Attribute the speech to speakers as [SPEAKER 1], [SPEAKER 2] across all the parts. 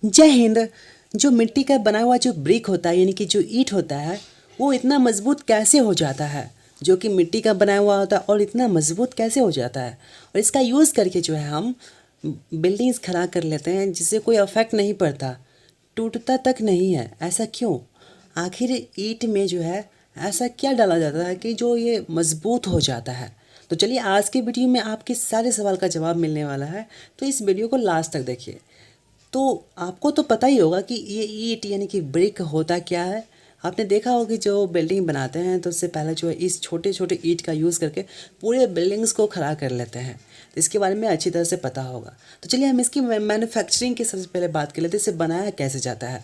[SPEAKER 1] जय हिंद। जो मिट्टी का बना हुआ जो ब्रिक होता है यानी कि जो ईंट होता है वो इतना मजबूत कैसे हो जाता है, जो कि मिट्टी का बनाया हुआ होता है और इतना मजबूत कैसे हो जाता है। और इसका यूज़ करके जो है हम बिल्डिंग्स खड़ा कर लेते हैं जिससे कोई अफेक्ट नहीं पड़ता, टूटता तक नहीं है। ऐसा क्यों? आखिर ईंट में जो है ऐसा क्या डाला जाता है कि जो ये मजबूत हो जाता है। तो चलिए आज की वीडियो में आपके सारे सवाल का जवाब मिलने वाला है, तो इस वीडियो को लास्ट तक देखिए। तो आपको तो पता ही होगा कि ये ईंट यानी कि ब्रिक होता क्या है। आपने देखा होगा कि जो बिल्डिंग बनाते हैं तो उससे पहले जो है इस छोटे छोटे ईंट का यूज़ करके पूरे बिल्डिंग्स को खड़ा कर लेते हैं। तो इसके बारे में अच्छी तरह से पता होगा। तो चलिए हम इसकी मैन्युफैक्चरिंग की सबसे पहले बात कर लेते हैं, इसे बनाया कैसे जाता है।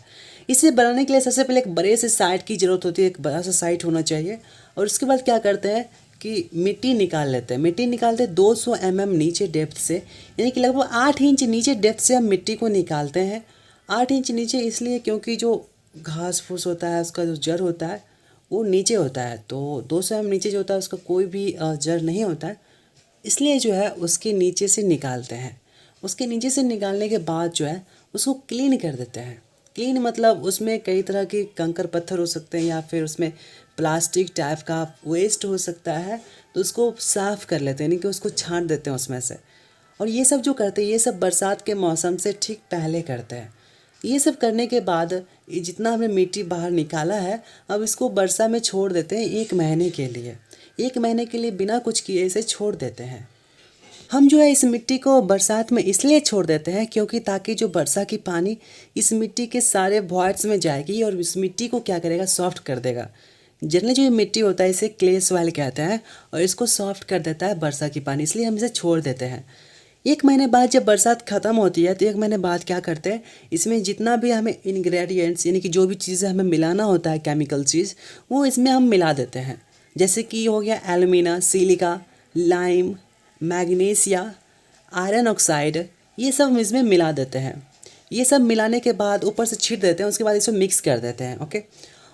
[SPEAKER 1] इसे बनाने के लिए सबसे पहले एक बड़े से साइट की ज़रूरत होती है, एक बड़ा सा साइट होना चाहिए। और उसके बाद क्या करते हैं कि मिट्टी निकाल लेते हैं। मिट्टी निकालते हैं 200 नीचे डेप्थ से, यानी कि लगभग 8 इंच नीचे डेप्थ से हम मिट्टी को निकालते हैं। 8 इंच नीचे इसलिए क्योंकि जो घास फूस होता है उसका जो जड़ होता है वो नीचे होता है, तो 200 नीचे जो होता है उसका कोई भी जड़ नहीं होता है, इसलिए जो है उसके नीचे से निकालते हैं। उसके नीचे से निकालने के बाद जो है उसको क्लीन कर देते हैं। क्लीन मतलब उसमें कई तरह के कंकर पत्थर हो सकते हैं या फिर उसमें प्लास्टिक टाइप का वेस्ट हो सकता है, तो उसको साफ़ कर लेते हैं, यानी कि उसको छांट देते हैं उसमें से। और ये सब जो करते हैं ये सब बरसात के मौसम से ठीक पहले करते हैं। ये सब करने के बाद ये जितना हमने मिट्टी बाहर निकाला है अब इसको वर्षा में छोड़ देते हैं 1 महीने के लिए। 1 महीने के लिए बिना कुछ किए इसे छोड़ देते हैं। हम जो है इस मिट्टी को बरसात में इसलिए छोड़ देते हैं क्योंकि ताकि जो वर्षा की पानी इस मिट्टी के सारे वॉइड्स में जाएगी और इस मिट्टी को क्या करेगा, सॉफ्ट कर देगा। जनरली जो ये मिट्टी होता है इसे क्ले सॉइल कहते हैं और इसको सॉफ्ट कर देता है वर्षा की पानी, इसलिए हम इसे छोड़ देते हैं। 1 महीने बाद जब बरसात ख़त्म होती है तो 1 महीने बाद क्या करते हैं, इसमें जितना भी हमें इंग्रेडिएंट्स यानी कि जो भी चीज़ें हमें मिलाना होता है केमिकल चीज़, वो इसमें हम मिला देते हैं। जैसे कि हो गया alumina, silica, lime, magnesia, iron oxide, ये सब हम इसमें मिला देते हैं। ये सब मिलाने के बाद ऊपर से छीट देते हैं, उसके बाद इसको मिक्स कर देते हैं। ओके,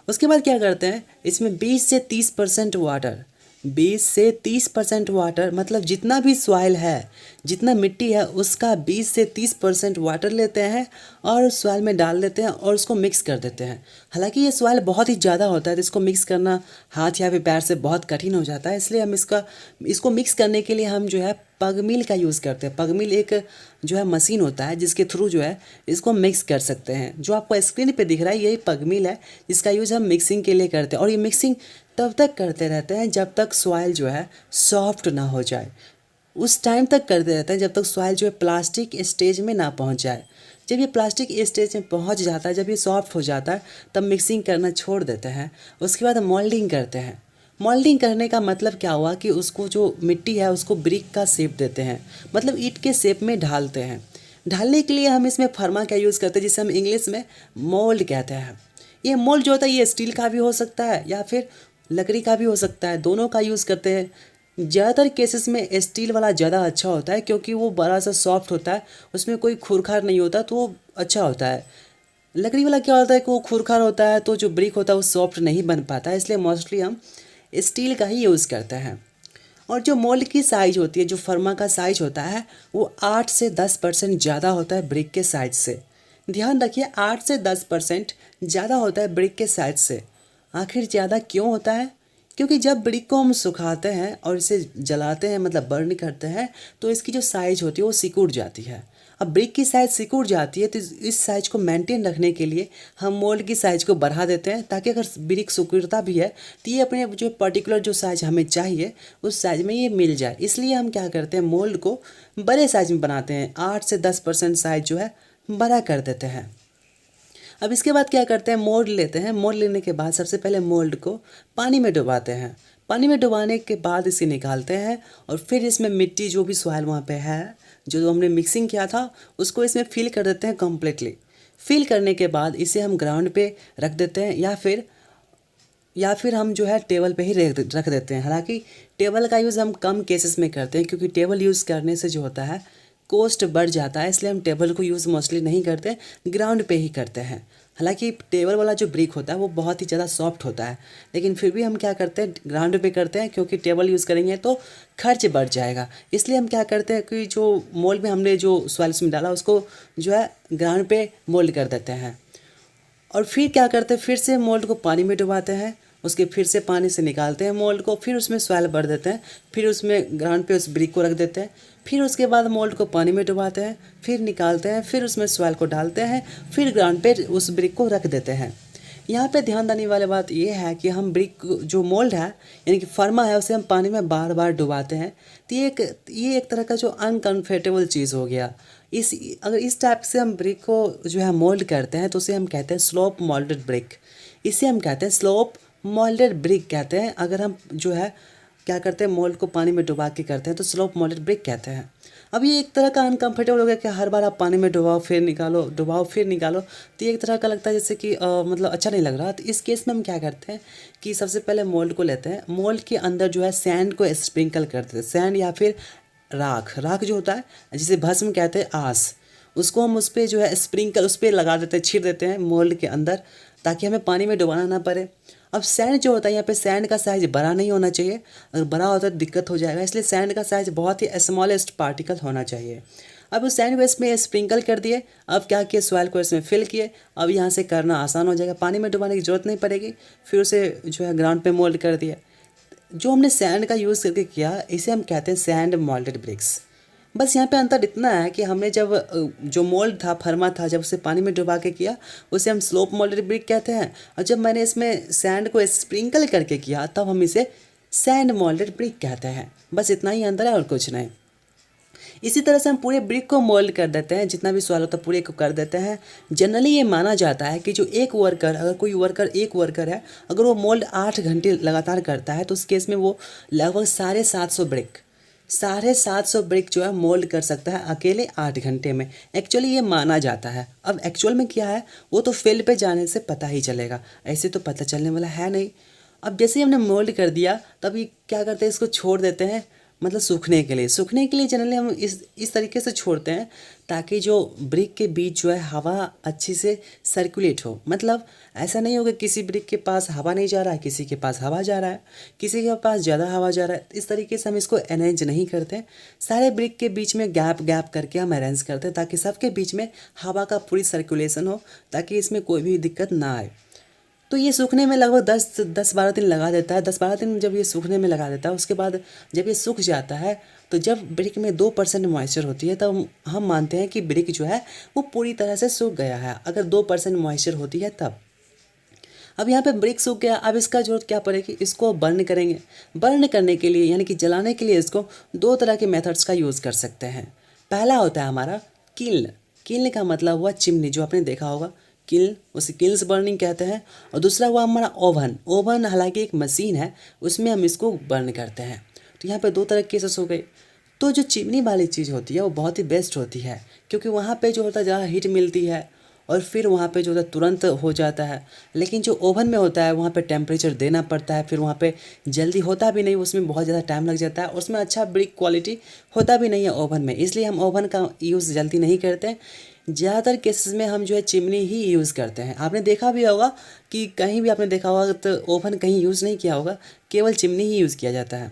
[SPEAKER 1] उसके बाद क्या करते हैं, इसमें 20 से 30% वाटर, 20 से 30% वाटर मतलब जितना भी सॉइल है, जितना मिट्टी है उसका 20 से 30% वाटर लेते हैं और उस सॉइल में डाल देते हैं और उसको मिक्स कर देते हैं। हालांकि ये सॉइल बहुत ही ज़्यादा होता है तो इसको मिक्स करना हाथ या फिर पैर से बहुत कठिन हो जाता है, इसलिए हम इसको मिक्स करने के लिए हम जो है पग मिल का यूज़ करते हैं। पग मिल एक जो है मशीन होता है जिसके थ्रू जो है इसको मिक्स कर सकते हैं। जो आपको स्क्रीन पे दिख रहा है यही पग मिल है जिसका यूज़ हम मिक्सिंग के लिए करते हैं। और ये मिक्सिंग तब तक करते रहते हैं जब तक सॉइल जो है सॉफ्ट ना हो जाए। उस टाइम तक करते रहते हैं जब तक सॉइल जो है प्लास्टिक स्टेज में ना पहुंच जाए। जब ये प्लास्टिक स्टेज में पहुंच जाता है, जब ये सॉफ्ट हो जाता है, तब मिक्सिंग करना छोड़ देते हैं। उसके बाद मोल्डिंग करते हैं। मोल्डिंग करने का मतलब क्या हुआ कि उसको जो मिट्टी है उसको ब्रिक का शेप देते हैं, मतलब ईंट के शेप में ढालते हैं। ढालने के लिए हम इसमें फर्मा का यूज़ करते हैं जिसे हम इंग्लिश में मोल्ड कहते हैं। ये मोल्ड जो होता है ये स्टील का भी हो सकता है या फिर लकड़ी का भी हो सकता है, दोनों का यूज़ करते हैं। ज़्यादातर केसेस में स्टील वाला ज़्यादा अच्छा होता है क्योंकि वो बड़ा सा सॉफ्ट होता है, उसमें कोई खुरखार नहीं होता तो वो अच्छा होता है। लकड़ी वाला क्या होता है कि वो खुरखार होता है तो जो ब्रिक होता है वो सॉफ्ट नहीं बन पाता है, इसलिए मोस्टली हम स्टील का ही यूज़ करते हैं। और जो मोल्ड की साइज़ होती है, जो फर्मा का साइज होता है वो 8 से 10% ज़्यादा होता है ब्रिक के साइज से। ध्यान रखिए 8 से 10% ज़्यादा होता है ब्रिक के साइज से। आखिर ज़्यादा क्यों होता है? क्योंकि जब ब्रिक को हम सुखाते हैं और इसे जलाते हैं मतलब बर्न करते हैं तो इसकी जो साइज़ होती है वो सिकुड़ जाती है। अब ब्रिक की साइज़ सिकुड़ जाती है तो इस साइज़ को मेंटेन रखने के लिए हम मोल्ड की साइज़ को बढ़ा देते हैं, ताकि अगर ब्रिक सिकुड़ता भी है तो ये अपने जो पर्टिकुलर जो साइज़ हमें चाहिए उस साइज़ में ये मिल जाए। इसलिए हम क्या करते हैं, मोल्ड को बड़े साइज़ में बनाते हैं, 8 से 10% साइज़ जो है बड़ा कर देते हैं। अब इसके बाद क्या करते हैं, मोल्ड लेते हैं। मोल्ड लेने के बाद सबसे पहले मोल्ड को पानी में डुबाते हैं। पानी में डुबाने के बाद इसे निकालते हैं और फिर इसमें मिट्टी जो भी सॉइल वहाँ पे है जो हमने मिक्सिंग किया था उसको इसमें फिल कर देते हैं कम्प्लीटली। फिल करने के बाद इसे हम ग्राउंड पे रख देते हैं या फिर हम जो है टेबल पे ही रख देते हैं। हालांकि टेबल का यूज़ हम कम केसेस में करते हैं क्योंकि टेबल यूज़ करने से जो होता है कॉस्ट बढ़ जाता है, इसलिए हम टेबल को यूज़ मोस्टली नहीं करते, ग्राउंड पे ही करते हैं। हालांकि टेबल वाला जो ब्रिक होता है वो बहुत ही ज़्यादा सॉफ्ट होता है, लेकिन फिर भी हम क्या करते हैं, ग्राउंड पे करते हैं, क्योंकि टेबल यूज़ करेंगे तो खर्च बढ़ जाएगा। इसलिए हम क्या करते हैं कि जो मोल्ड में हमने जो सॉइल में डाला उसको जो है ग्राउंड पे मोल्ड कर देते हैं। और फिर क्या करते हैं, फिर से मोल्ड को पानी में डुबाते हैं, उसके फिर से पानी से निकालते हैं मोल्ड को, फिर उसमें सॉइल भर देते हैं, फिर उसमें ग्राउंड पे उस ब्रिक को रख देते हैं, फिर उसके बाद मोल्ड को पानी में डुबाते हैं, फिर निकालते हैं, फिर उसमें सॉइल को डालते हैं, फिर ग्राउंड पे उस ब्रिक को रख देते हैं। यहाँ पे ध्यान देने वाली बात ये है कि हम ब्रिक जो मोल्ड है यानी कि फर्मा है उसे हम पानी में बार बार डुबाते हैं, तो ये एक तरह का जो अनकम्फर्टेबल चीज़ हो गया। अगर इस टाइप से हम ब्रिक को जो है मोल्ड करते हैं तो उसे हम कहते हैं स्लोप मोल्डेड ब्रिक। इसे हम कहते हैं स्लोप मोल्डेड ब्रिक कहते हैं। अगर हम जो है क्या करते हैं, मोल्ड को पानी में डुबा के करते हैं तो स्लोप मोल्डेड ब्रिक कहते हैं। अब ये एक तरह का अनकम्फर्टेबल हो गया कि हर बार आप पानी में डुबाओ फिर निकालो, डुबाओ फिर निकालो, तो ये एक तरह का लगता है जैसे कि मतलब अच्छा नहीं लग रहा। तो इस केस में हम क्या करते हैं कि सबसे पहले मोल्ड को लेते हैं, मोल्ड के अंदर जो है सैंड को स्प्रिंकल कर देते हैं, सैंड या फिर राख जो होता है जिसे भस्म कहते हैं, आस, उसको हम उस पर जो है स्प्रिंकल उस पर लगा देते हैं, छीट देते हैं मोल्ड के अंदर, ताकि हमें पानी में डुबाना ना पड़े। अब सैंड जो होता है यहाँ पे सैंड का साइज़ बड़ा नहीं होना चाहिए, अगर बड़ा होता है तो दिक्कत हो जाएगा, इसलिए सैंड का साइज़ बहुत ही स्मॉलेस्ट पार्टिकल होना चाहिए। अब उस सैंड को इसमें स्प्रिंकल कर दिए, अब क्या किए, सॉइल को इसमें फिल किए। अब यहाँ से करना आसान हो जाएगा, पानी में डुबाने की ज़रूरत नहीं पड़ेगी। फिर उसे जो है ग्राउंड पे मोल्ड कर दिया। जो हमने सैंड का यूज़ करके किया इसे हम कहते हैं सैंड मोल्डेड ब्रिक्स। बस यहाँ पे अंतर इतना है कि हमने जब जो मोल्ड था, फर्मा था, जब उसे पानी में डुबा के किया उसे हम स्लोप मोल्डेड ब्रिक कहते हैं, और जब मैंने इसमें सैंड को स्प्रिंकल करके किया तब हम इसे सैंड मोल्डेड ब्रिक कहते हैं। बस इतना ही अंतर है और कुछ नहीं। इसी तरह से हम पूरे ब्रिक को मोल्ड कर देते हैं, जितना भी सॉइल होता है पूरे को कर देते हैं। जनरली ये माना जाता है कि जो अगर कोई वर्कर है, अगर वो मोल्ड 8 घंटे लगातार करता है तो उस केस में वो लगभग 750 ब्रिक जो है मोल्ड कर सकता है अकेले 8 घंटे में। एक्चुअली ये माना जाता है। अब एक्चुअल में क्या है वो तो फील्ड पे जाने से पता ही चलेगा, ऐसे तो पता चलने वाला है नहीं। अब जैसे ही हमने मोल्ड कर दिया तब ये क्या करते हैं, इसको छोड़ देते हैं, मतलब सूखने के लिए जनरली हम इस तरीके से छोड़ते हैं ताकि जो ब्रिक के बीच जो है हवा अच्छी से सर्कुलेट हो। मतलब ऐसा नहीं होगा किसी ब्रिक के पास हवा नहीं जा रहा है, किसी के पास हवा जा रहा है, किसी के पास ज़्यादा हवा जा रहा है। इस तरीके से हम इसको अरेंज नहीं करते, सारे ब्रिक के बीच में गैप करके हम अरेंज करते हैं ताकि सबके बीच में हवा का पूरी सर्कुलेशन हो, ताकि इसमें कोई भी दिक्कत ना आए। तो ये सूखने में लगभग 10-12 दिन लगा देता है। 10-12 दिन जब ये सूखने में लगा देता है, उसके बाद जब ये सूख जाता है तो जब ब्रिक में 2% मॉइस्चर होती है तब हम मानते हैं कि ब्रिक जो है वो पूरी तरह से सूख गया है, अगर 2% मॉइस्चर होती है तब। अब यहाँ पे ब्रिक सूख गया, अब इसका जरूरत क्या पड़ेगी, इसको बर्न करेंगे। बर्न करने के लिए यानी कि जलाने के लिए इसको 2 तरह के मेथड्स का यूज़ कर सकते हैं। पहला होता है हमारा किल्न का मतलब हुआ चिमनी, जो आपने देखा होगा किल्न, उसे किल्स बर्निंग कहते हैं। और दूसरा हुआ हमारा ओवन हालांकि एक मशीन है, उसमें हम इसको बर्न करते हैं। तो यहाँ पे 2 तरह के केसेस हो गए। तो जो चिमनी वाली चीज़ होती है वो बहुत ही बेस्ट होती है, क्योंकि वहाँ पे जो होता है ज़्यादा हीट मिलती है और फिर वहाँ पे जो होता है तुरंत हो जाता है। लेकिन जो ओवन में होता है वहाँ पे टेम्परेचर देना पड़ता है, फिर वहाँ पे जल्दी होता भी नहीं, उसमें बहुत ज़्यादा टाइम लग जाता है, उसमें अच्छा ब्रिक क्वालिटी होता भी नहीं है ओवन में, इसलिए हम ओवन का यूज़ जल्दी नहीं करते। ज़्यादातर केसेस में हम जो है चिमनी ही यूज़ करते हैं। आपने देखा भी होगा कि कहीं भी आपने देखा होगा तो ओवन कहीं यूज़ नहीं किया होगा, केवल चिमनी ही यूज़ किया जाता है।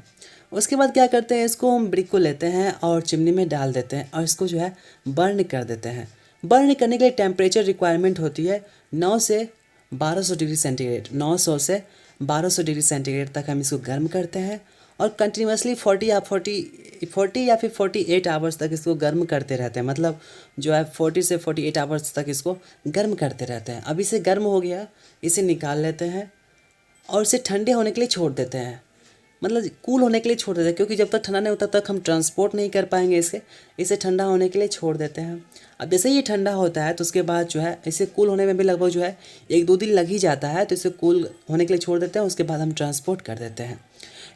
[SPEAKER 1] उसके बाद क्या करते हैं, इसको हम ब्रिक को लेते हैं और चिमनी में डाल देते हैं और इसको जो है बर्न कर देते हैं। बर्न करने के लिए टेम्परेचर रिक्वायरमेंट होती है 9 से 1200 डिग्री सेंटीग्रेड। 900 से 1200 डिग्री सेंटीग्रेड तक हम इसको गर्म करते हैं और कंटिन्यूसली 40 या फिर 48 आवर्स तक इसको गर्म करते रहते हैं। मतलब जो है 40 से 48 आवर्स तक इसको गर्म करते रहते हैं। अब इसे गर्म हो गया, इसे निकाल लेते हैं और इसे ठंडे होने के लिए छोड़ देते हैं, मतलब कूल होने के लिए छोड़ देते हैं, क्योंकि जब तक ठंडा नहीं होता तक हम ट्रांसपोर्ट नहीं कर पाएंगे इसे ठंडा होने के लिए छोड़ देते हैं। अब जैसे ये ठंडा होता है तो उसके बाद जो है इसे कूल होने में भी लगभग जो है 1-2 दिन लग ही जाता है, तो इसे कूल होने के लिए छोड़ देते हैं, उसके बाद हम ट्रांसपोर्ट कर देते हैं।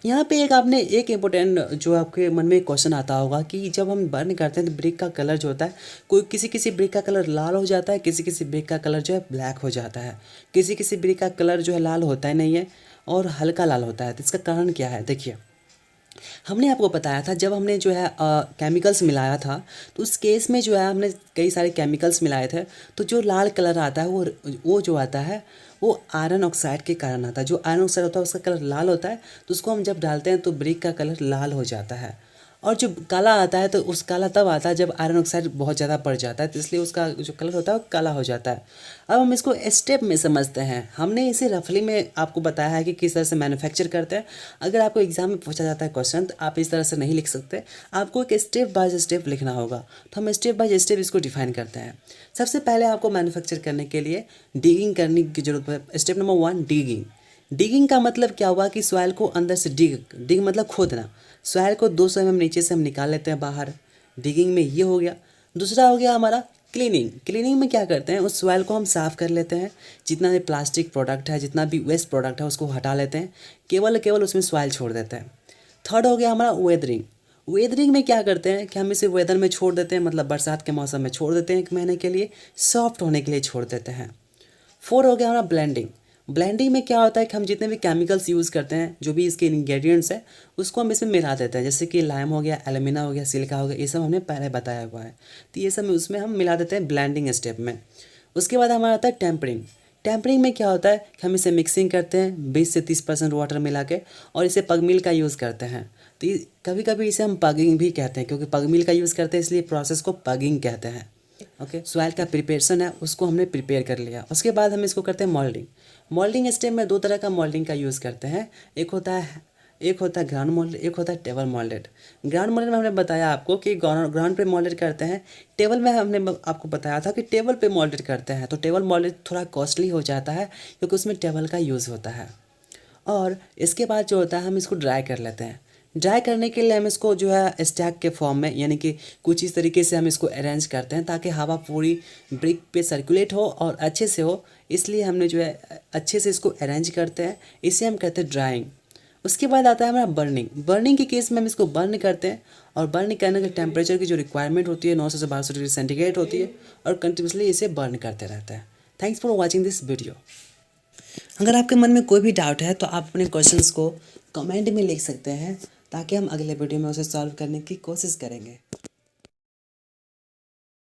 [SPEAKER 1] यहाँ पे एक इम्पोर्टेंट जो आपके मन में क्वेश्चन आता होगा कि जब हम बर्न करते हैं तो ब्रिक का कलर जो होता है, किसी ब्रिक का कलर लाल हो जाता है, किसी ब्रिक का कलर जो है ब्लैक हो जाता है, किसी ब्रिक का कलर जो है लाल होता ही नहीं है और हल्का लाल होता है। तो इसका कारण क्या है, देखिए हमने आपको बताया था जब हमने जो है केमिकल्स मिलाया था, तो उस केस में जो है हमने कई सारे केमिकल्स मिलाए थे। तो जो लाल कलर आता है वो जो आता है वो आयरन ऑक्साइड के कारण आता है। जो आयरन ऑक्साइड होता है उसका कलर लाल होता है, तो उसको हम जब डालते हैं तो ब्रिक का कलर लाल हो जाता है। और जो काला आता है तो उस काला तब आता है जब आयरन ऑक्साइड बहुत ज़्यादा बढ़ जाता है, तो इसलिए उसका जो कलर होता है वो काला हो जाता है। अब हम इसको स्टेप में समझते हैं। हमने इसे रफली में आपको बताया है कि किस तरह से मैन्युफैक्चर करते हैं। अगर आपको एग्जाम में पूछा जाता है क्वेश्चन, तो आप इस तरह से नहीं लिख सकते, आपको एक स्टेप बाय स्टेप लिखना होगा। तो हम स्टेप बाय स्टेप इसको डिफाइन करते हैं। सबसे पहले आपको मैन्युफैक्चर करने के लिए डिगिंग करने की जरूरत है। Step number 1, digging. डिगिंग का मतलब क्या हुआ कि सॉइल को अंदर से डिग मतलब खोदना। सॉइल को 200 mm नीचे से हम निकाल लेते हैं बाहर। डिगिंग में ये हो गया। दूसरा हो गया हमारा क्लीनिंग। क्लीनिंग में क्या करते हैं, उस सॉइल को हम साफ़ कर लेते हैं। जितना भी प्लास्टिक प्रोडक्ट है, जितना भी वेस्ट प्रोडक्ट है, उसको हटा लेते हैं। केवल उसमें सॉइल छोड़ देते हैं। थर्ड हो गया हमारा वेदरिंग। वेदरिंग में क्या करते हैं कि हम इसे वेदर में छोड़ देते हैं, मतलब बरसात के मौसम में छोड़ देते हैं 1 महीने के लिए, सॉफ्ट होने के लिए छोड़ देते हैं। 4 हो गया हमारा ब्लेंडिंग। ब्लेंडिंग में क्या होता है कि हम जितने भी केमिकल्स यूज़ करते हैं, जो भी इसके इंग्रेडिएंट्स हैं, उसको हम इसमें मिला देते हैं। जैसे कि लाइम हो गया, एल्यूमिना हो गया, सिलिका हो गया, ये सब हमने पहले बताया हुआ है। तो ये सब उसमें हम मिला देते हैं ब्लेंडिंग स्टेप में। उसके बाद हमारा आता है टेम्परिंग। टेम्परिंग में क्या होता है कि हम इसे मिक्सिंग करते हैं 20 से 30% वाटर मिला के, और इसे पग मिल का यूज़ करते हैं। तो कभी कभी इसे हम पगिंग भी कहते हैं, क्योंकि पग मिल का यूज़ करते हैं, इसलिए प्रोसेस को पगिंग कहते हैं। ओके, सॉइल का प्रिपरेशन है, उसको हमने प्रिपेयर कर लिया। उसके बाद हम इसको करते हैं मोल्डिंग। मोल्डिंग स्टेप में 2 तरह का मोल्डिंग का यूज़ करते हैं। एक होता है ग्राउंड मोल्ड, एक होता है टेबल मोल्डेड। ग्राउंड मोल्डेड में हमने बताया आपको कि ग्राउंड पे मोल्डेड करते हैं। टेबल में हमने आपको बताया था कि टेबल पे मोल्डेड करते हैं। तो टेबल मोल्डेड थोड़ा कॉस्टली हो जाता है, क्योंकि उसमें टेबल का यूज़ होता है। और इसके बाद जो होता है हम इसको ड्राई कर लेते हैं। ड्राई करने के लिए हम इसको जो है स्टैक के फॉर्म में, यानी कि कुछ इस तरीके से हम इसको अरेंज करते हैं ताकि हवा पूरी ब्रिक पे सर्कुलेट हो और अच्छे से हो। इसलिए हमने जो है अच्छे से इसको अरेंज करते हैं। इसे हम कहते हैं ड्राइंग। उसके बाद आता है हमारा बर्निंग। बर्निंग के केस में हम इसको बर्न करते हैं, और बर्न करने के टेम्परेचर की जो रिक्वायरमेंट होती है 900 से 1200 डिग्री सेंटीग्रेड होती है, और कंटिन्यूसली इसे बर्न करते रहते हैं। Thanks for watching this video. अगर आपके मन में कोई भी डाउट है तो आप अपने क्वेश्चंस को कमेंट में लिख सकते हैं, ताकि हम अगले वीडियो में उसे सॉल्व करने की कोशिश करेंगे।